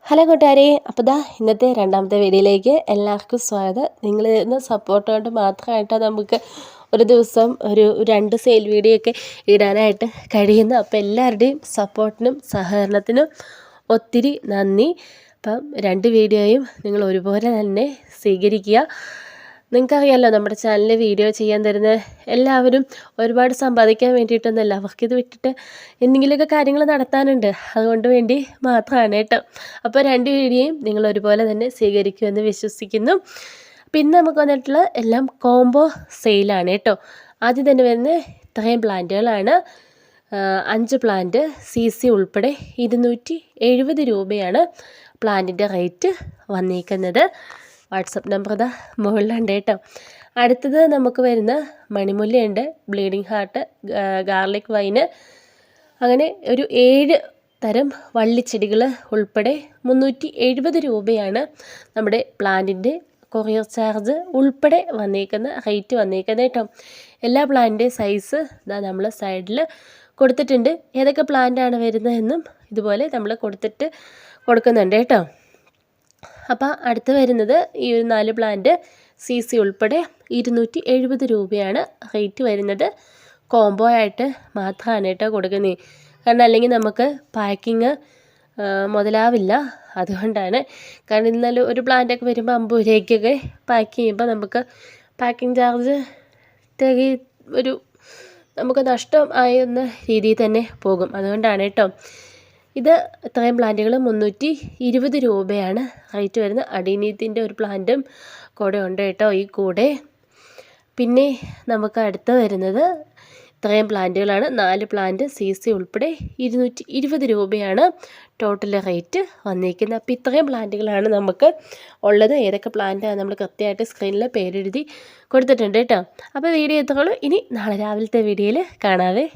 Hello കൂട്ടുകാരെ, അപ്പോൾ ഇന്നത്തെ രണ്ടാമത്തെ വീഡിയോയിലേക്ക് എല്ലാവർക്കും സ്വാഗതം. നിങ്ങൾ ഇന്ന് സപ്പോർട്ട് കൊണ്ട് മാത്രമായിട്ടാണ് നമുക്ക് ഒരു ദിവസം ഒരു 2 സെയിൽ വീഡിയോ ഒക്കെ ഇടാനായിട്ട് കഴിയുന്നു. അപ്പോൾ എല്ലാവരുടെയും സപ്പോർട്ടിനും സഹകരണത്തിനും ഒത്തിരി നന്ദി. അപ്പം 2 വീഡിയോയും നിങ്ങൾ ഒരുപോലെ തന്നെ സ്വീകരിക്കുക. നിങ്ങൾക്കറിയാമല്ലോ, നമ്മുടെ ചാനലിൽ വീഡിയോ ചെയ്യാൻ തരുന്ന എല്ലാവരും ഒരുപാട് സമ്പാദിക്കാൻ വേണ്ടിയിട്ടൊന്നുമല്ല, അവർക്കിത് വിട്ടിട്ട് എന്തെങ്കിലുമൊക്കെ കാര്യങ്ങൾ നടത്താനുണ്ട്, അതുകൊണ്ട് വേണ്ടി മാത്രമാണ് കേട്ടോ. അപ്പോൾ 2 വീഡിയോയും നിങ്ങൾ ഒരുപോലെ തന്നെ സ്വീകരിക്കുമെന്ന് വിശ്വസിക്കുന്നു. അപ്പോൾ ഇന്ന് നമുക്ക് വന്നിട്ടുള്ള എല്ലാം കോംബോ സെയിലാണ് കേട്ടോ. ആദ്യം തന്നെ വരുന്നത് ഇത്രയും പ്ലാന്റുകളാണ്. 5 പ്ലാന്റ് CC ഉൾപ്പെടെ 270 രൂപയാണ് പ്ലാന്റിൻ്റെ റേറ്റ് വന്നിരിക്കുന്നത്. വാട്സപ്പ് നമ്പർ ഇതാ മുകളിലുണ്ട് കേട്ടോ. അടുത്തത് നമുക്ക് വരുന്ന മണിമുല്ലയുണ്ട്, ബ്ലീഡിങ് ഹാർട്ട്, ഗാർലിക് വൈന്, അങ്ങനെ ഒരു 7 തരം വള്ളിച്ചെടികൾ ഉൾപ്പെടെ 370 രൂപയാണ് നമ്മുടെ പ്ലാന്റിൻ്റെ കൊറിയർ ചാർജ് ഉൾപ്പെടെ വന്നേക്കുന്ന റേറ്റ് വന്നേക്കുന്നത് കേട്ടോ. എല്ലാ പ്ലാന്റിൻ്റെ സൈസ് ഇതാ നമ്മൾ സൈഡിൽ കൊടുത്തിട്ടുണ്ട്. ഏതൊക്കെ പ്ലാന്റാണ് വരുന്നതെന്നും ഇതുപോലെ നമ്മൾ കൊടുക്കുന്നുണ്ട് കേട്ടോ. അപ്പോൾ അടുത്ത് വരുന്നത് ഈ ഒരു 4 പ്ലാന്റ് CC ഉൾപ്പെടെ 270 രൂപയാണ് റേറ്റ് വരുന്നത്. കോംബോ ആയിട്ട് മാത്രമാണ് കേട്ടോ കൊടുക്കുന്നത്. കാരണം അല്ലെങ്കിൽ നമുക്ക് പാക്കിങ് മുതലാവില്ല, അതുകൊണ്ടാണ്. കാരണം ഇന്നലെ ഒരു പ്ലാന്റൊക്കെ വരുമ്പോൾ 50 രൂപയ്ക്കൊക്കെ പാക്ക് ചെയ്യുമ്പോൾ നമുക്ക് പാക്കിംഗ് ചാർജ് നമുക്ക് നഷ്ടം ആയെന്ന രീതിയിൽ തന്നെ പോകും, അതുകൊണ്ടാണ് കേട്ടോ. ഇത് ഇത്രയും പ്ലാന്റുകൾ 320 രൂപയാണ് റേറ്റ് വരുന്നത്. അടീനീത്തിൻ്റെ ഒരു പ്ലാന്റും കൂടെ ഉണ്ട് കേട്ടോ ഈ കൂടെ. പിന്നെ നമുക്ക് അടുത്ത് വരുന്നത് ഇത്രയും പ്ലാന്റുകളാണ്. 4 പ്ലാന്റ് CC ഉൾപ്പെടെ 220 രൂപയാണ് ടോട്ടൽ റേറ്റ് വന്നിരിക്കുന്നത്. അപ്പോൾ ഇത്രയും പ്ലാന്റുകളാണ് നമുക്ക് ഉള്ളത്. ഏതൊക്കെ പ്ലാന്റാണ് നമ്മൾ കൃത്യമായിട്ട് സ്ക്രീനിൽ പേരെഴുതി കൊടുത്തിട്ടുണ്ട് കേട്ടോ. അപ്പോൾ വീഡിയോ എത്തുള്ളൂ. ഇനി നാളെ രാവിലത്തെ വീഡിയോയിൽ കാണാവേ.